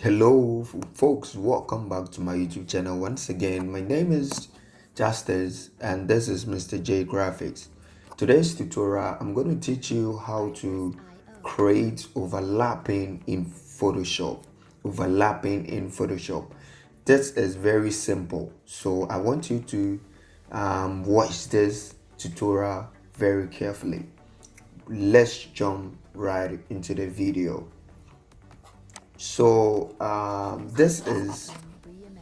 Hello, folks. Welcome back to my YouTube channel once again. My name is Justice, and this is Mr. J Graphics. Today's tutorial, I'm going to teach you how to create overlapping in Photoshop. Overlapping in Photoshop. This is very simple, so I want you to watch this tutorial very carefully. Let's jump right into the video. So this is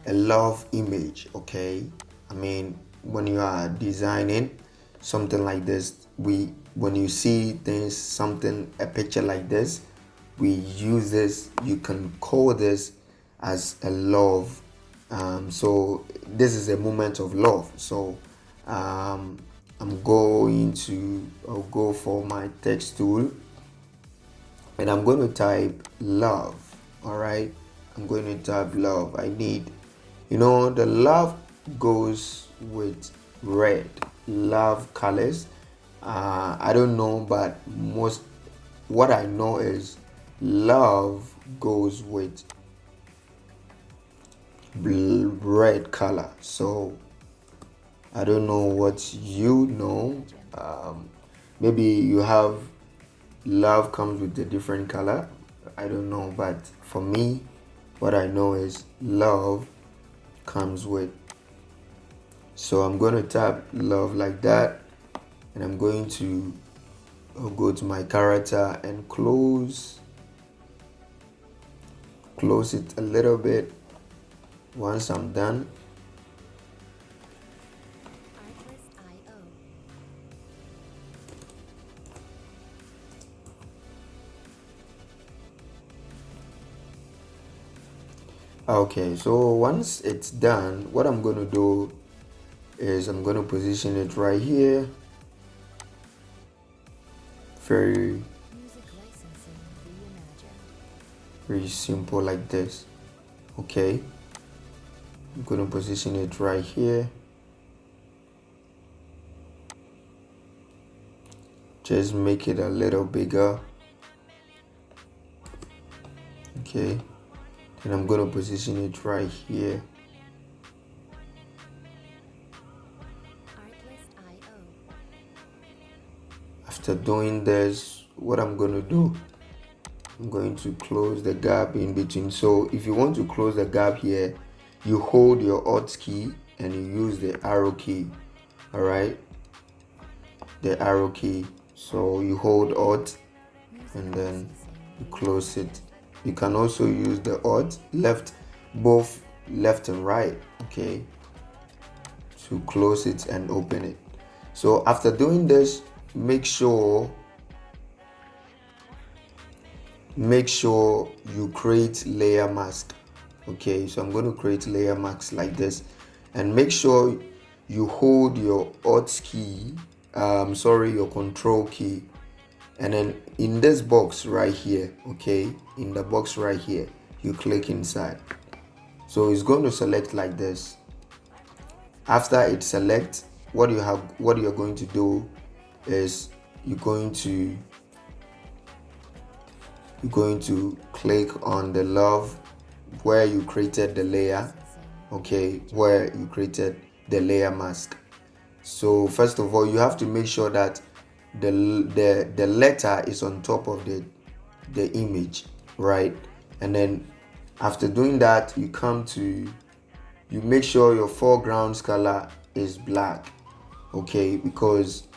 a love image. Okay, I mean, when you are designing something like this, when you see things, a picture like this, we use this. You can call this as a love. So this is a moment of love. So I'll go for my text tool, and I'm going to type love. All right, I'm going to type love. I need, the love goes with red. Love colors, I don't know, but what I know is love goes with red color. So I don't know what you know. Maybe you have love comes with a different color. I don't know, but for me, what I know is love comes with. So I'm going to tap love like that, and I'm going to go to my character and close it a little bit. Once I'm done, okay, so once it's done, what I'm going to do is I'm going to position it right here. Very simple like this. Okay, I'm going to position it right here. Just make it a little bigger. Okay, and I'm going to position it right here. After doing this, what I'm going to do, I'm going to close the gap in between. So if you want to close the gap here, you hold your Alt key and you use the arrow key. All right, the arrow key. So you hold Alt and then you close it. You can also use the Alt both left and right, okay, to close it and open it. So after doing this, make sure you create layer mask. Okay, so I'm going to create layer mask like this, and make sure you hold your Alt key, your control key, and then in this box right here, okay, in the box right here, you click inside. So it's going to select like this. After it selects, what you're going to do is you're going to click on the love where you created the layer, okay, where you created the layer mask. So first of all, you have to make sure that the letter is on top of the image, right? And then after doing that, you make sure your foreground color is black, okay, because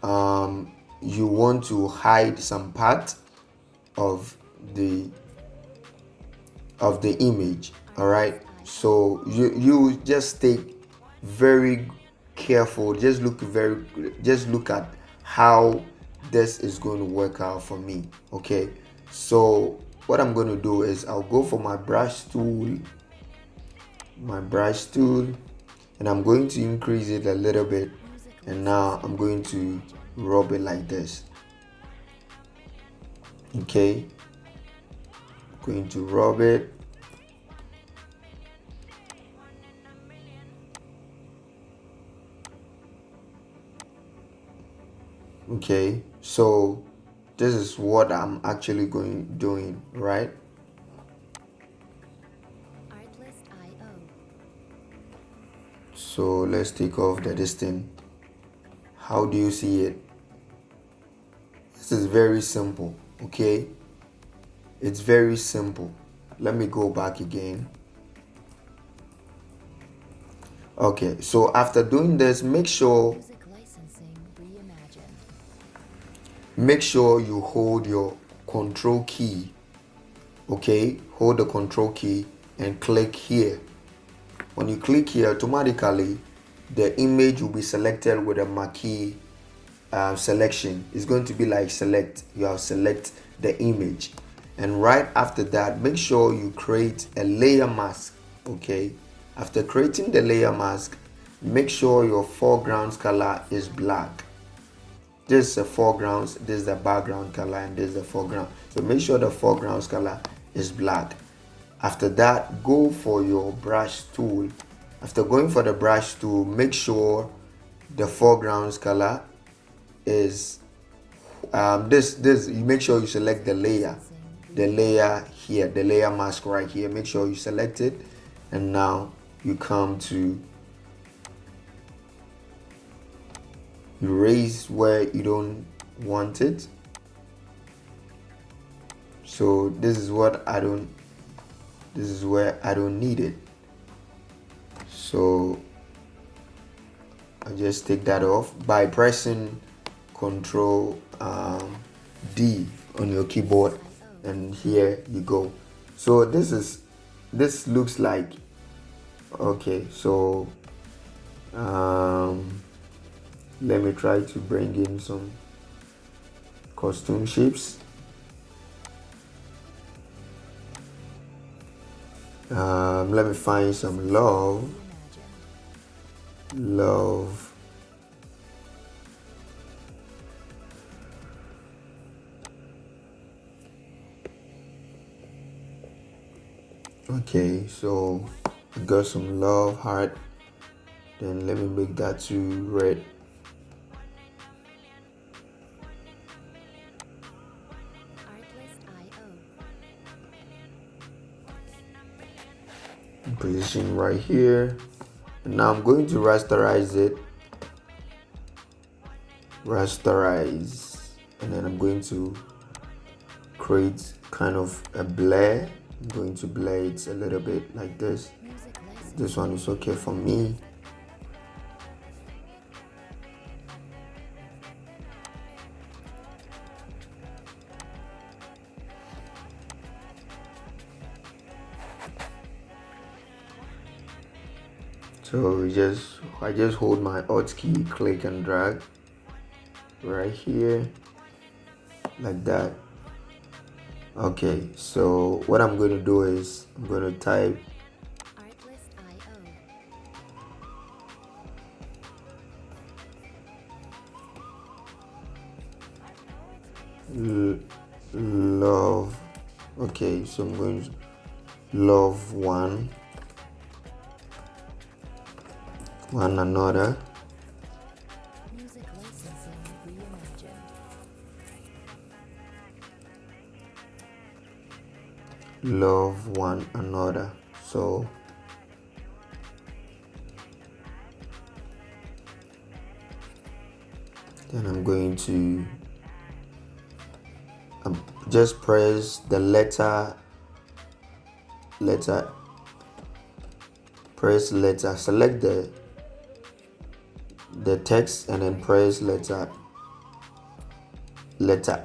you want to hide some part of the image. All right, so you just stay very careful. Just look at how this is going to work out for me. Okay, so what I'm going to do is I'll go for my brush tool, and I'm going to increase it a little bit, and now I'm going to rub it like this. Okay, going to rub it. Okay, so this is what I'm actually doing, right? So let's take off the distance. How do you see it? This is very simple, okay? It's very simple. Let me go back again. Okay, so after doing this, make sure you hold your control key. Okay, hold the control key and click here. When you click here, automatically the image will be selected with a marquee selection. It's going to be like select. You have select the image, and right after that, make sure you create a layer mask. Okay, after creating the layer mask, make sure your foreground color is black. This is the foreground, this is the background color, and this is the foreground. So make sure the foreground color is black. After that, go for your brush tool. After going for the brush tool, make sure the foreground color is you make sure you select the layer here, the layer mask right here. Make sure you select it, and now you come to erase where you don't want it. So this is where I don't need it. So I just take that off by pressing Control D on your keyboard, and here you go. So this looks like, okay, so let me try to bring in some costume shapes. Let me find some love. Okay, so I got some love heart. Then let me make that to red. Position right here, and now I'm going to rasterize it. And then I'm going to create kind of a blur. I'm going to blur it a little bit like this. This one is okay for me. So I just hold my Alt key, click and drag right here like that. Okay, so what I'm going to do is I'm going to type love. Okay, so I'm going to love one another. Love one another. So then I'm going to just press the press letter, select the text, and then press letter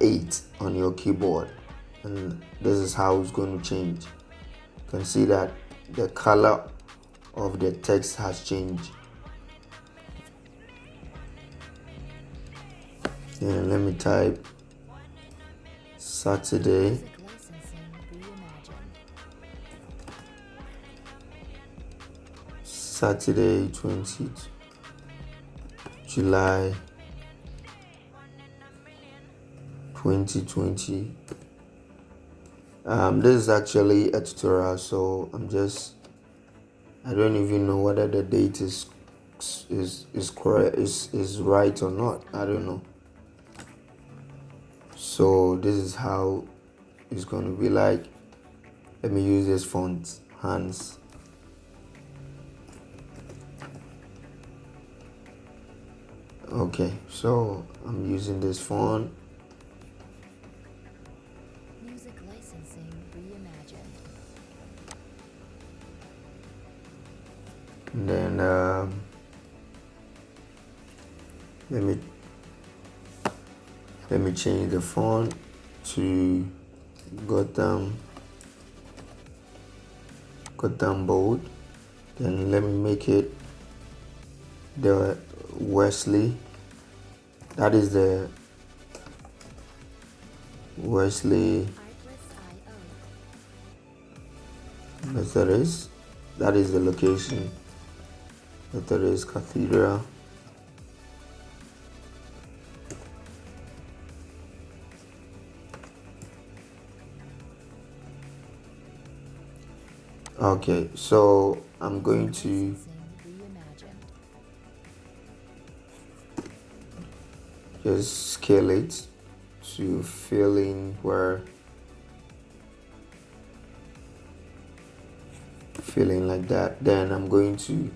8 on your keyboard, and this is how it's going to change. You can see that the color of the text has changed. And let me type Saturday, Saturday 20th July 2020. This is actually a tutorial, so I don't even know whether the date is correct, is right or not. I don't know. So this is how it's going to be like. Let me use this font, Hans. Okay, so I'm using this font. Music licensing reimagined. And then let me change the font to Gotham bold. Then let me make it the Wesley. That is the Wesley Methodist. That is the location. Methodist Cathedral. Okay, so I'm going to just scale it to fill in where filling like that. Then I'm going to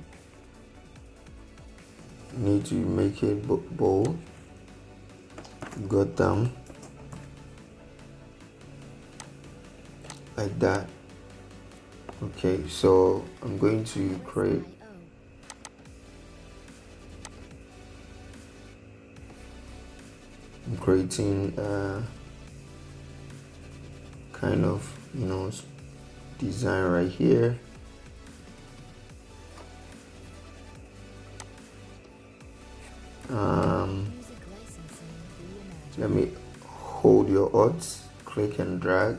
need to make it bold. Gotham like that. Okay, so I'm going to create I'm creating kind of design right here. Let me hold your odds, click and drag.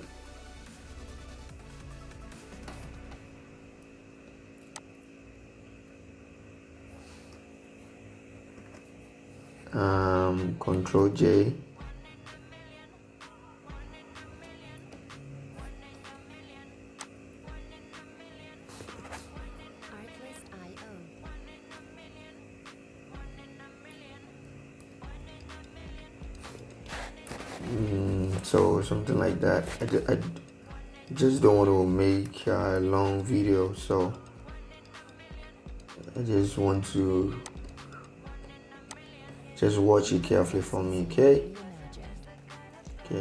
Control J. So something like that. I just don't want to make a long video, so I just want to just watch it carefully for me. Okay,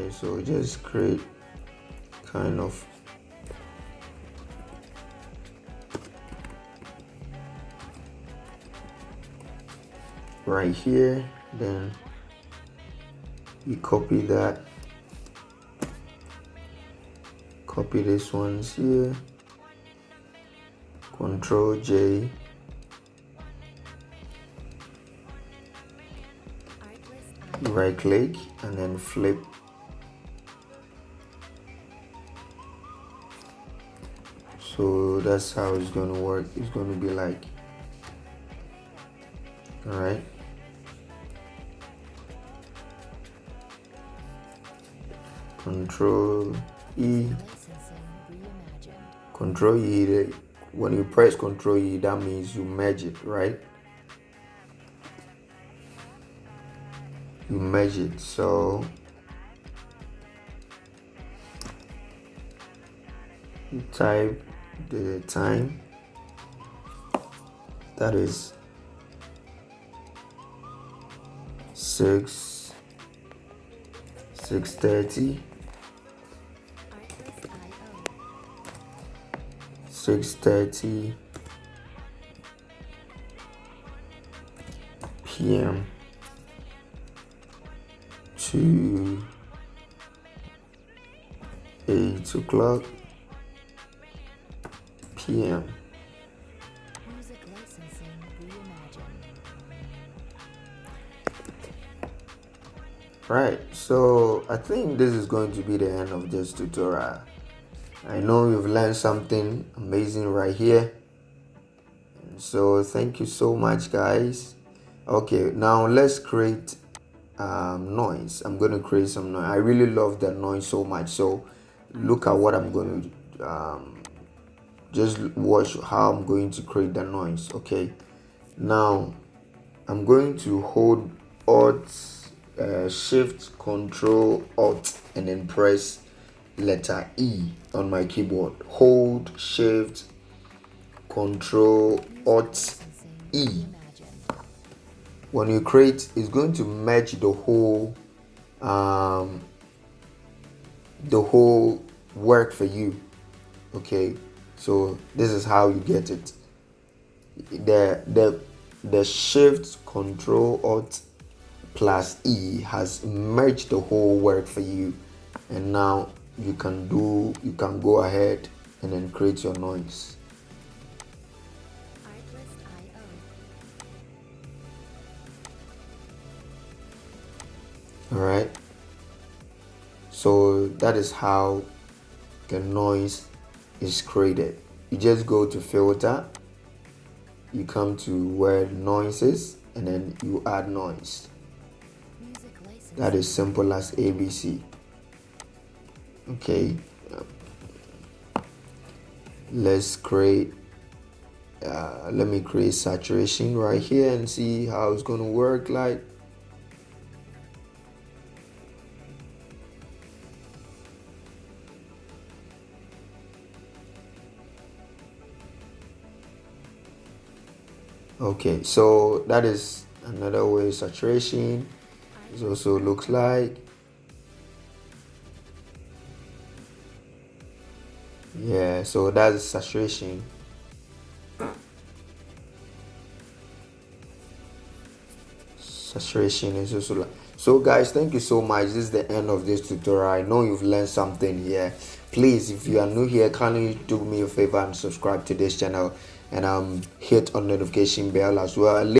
so just create kind of right here, then you copy that, copy this ones here, Control J, right click and then flip. So that's how it's going to work. It's going to be like, all right, Control E. Control E, when you press Control E, that means you merge it, right? You merge it. So you type the time, that is 6:30. 6:30 p.m. to 8 o'clock p.m. Music licensing reimagined. Right, so I think this is going to be the end of this tutorial. I know you've learned something amazing right here. So thank you so much, guys. Okay, now let's create noise. I'm going to create some noise. I really love that noise so much. So look at what I'm going to just watch how I'm going to create the noise. Okay, now I'm going to hold Alt, Shift, Control, Alt, and then press letter E on my keyboard. Hold, Shift, Control, Alt, E. when you create, it's going to merge the whole work for you. Okay, so this is how you get it. The shift control alt plus E has merged the whole work for you, and now you can go ahead and then create your noise. All right, so that is how the noise is created. You just go to filter, you come to where the noise is, and then you add noise. That is simple as ABC. Okay, let's create let me create saturation right here and see how it's going to work like. Okay, so that is another way saturation it also looks like. Yeah, so that's saturation. Saturation is also like. So guys, thank you so much. This is the end of this tutorial. I know you've learned something here. Please, if you are new here, kindly do me a favor and subscribe to this channel, and hit on notification bell as well.